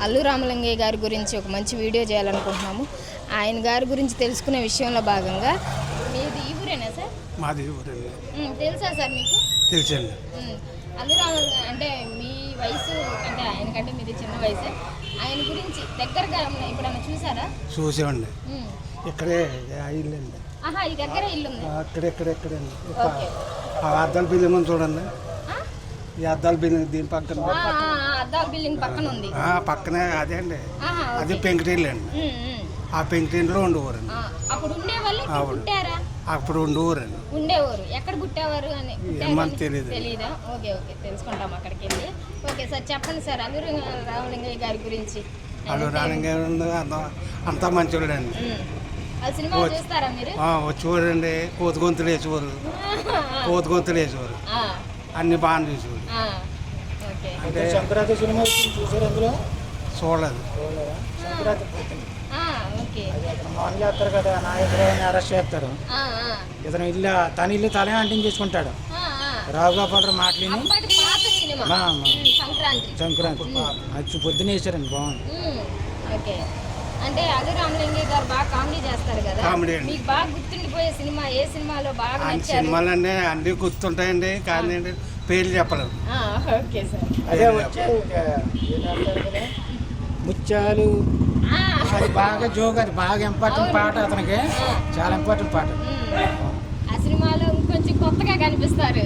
అల్లు రామలింగయ్య గారి గురించి ఒక మంచి వీడియో చేయాలనుకుంటున్నాము. ఆయన గారి గురించి తెలుసుకునే విషయంలో భాగంగా మీది ఈ ఊరేనా సార్? మాది ఊరండి. తెలుసా సార్ మీకు? తెలుసండి. అల్లు రామలింగ అంటే మీ వయసు అంటే ఆయనకంటే మీది చిన్న వయసే. ఆయన గురించి దగ్గరగా ఎప్పుడన్నా చూసారా? చూసామండి. ఇక్కడే ఇల్లండి. ఆహా, ఈ దగ్గర ఇల్లు ఉంది. ఇక్కడెక్కడండి అద్దాల బిల్డింగ్ ఉంది చూడండి. ఈ అద్దాల బిల్డింగ్ దీని పక్కన అద్దాల బిల్డింగ్ పక్కన ఉంది. పక్కనే అదే అండి. అది పెంకుటిల్లు అండి. ఆ పెంకుటింట్లో ఉండేవారండి. అప్పుడు ఉండేవాళ్ళు పుట్టారా? అప్పుడు ఉండేవారండి. ఉండేవారు. ఎక్కడ పుట్టేవారు అని తెలియదు. తెలీదా? ఓకే ఓకే, తెలుసుకుంటాం అక్కడికి వెళ్ళి. ఓకే సార్, చెప్పండి సార్ అల్లు రామలింగయ్య గారి గురించి. అల్లు రామలింగయ్య అంతా మంచివాడు అండి. ఆ సినిమా చూస్తారా మీరు? చూడండి. కోతి గొంతులు వేసేవారు. అన్ని బాగా చూసేవారు. అంటే సంక్రాంతి సినిమా చూసారు? అందులో చూడలేదు. మార్నింగ్ చేస్తారు కదా, నాయకుడిని అరెస్ట్ చేస్తారు. ఇతను తన ఇల్లు తనే అంటించేసుకుంటాడు. రావుగోపాలరావు మాటలిని సంక్రాంతి అది పొద్దున వేసారండి. బాగుంది. అంటే అల్లు రామలింగయ్య గారు బాగా కామెడీ చేస్తారు కదా. కామెడీ మీకు బాగా గుర్తుండిపోయే సినిమా ఏ సినిమాలో బాగా నచ్చారు? సినిమాలు అండి అన్ని గుర్తుంటాయండి, కానీ పేర్లు చెప్పలేదు. Okay sir. అదే వచ్చారు ముత్యాలు. అది బాగా జోక్, అది బాగా ఇంపార్టెంట్ పాట. అతనికి చాలా ఇంపార్టెంట్ పాట. ఆ సినిమాలో ఇంకొంచెం కొత్తగా కనిపిస్తారు.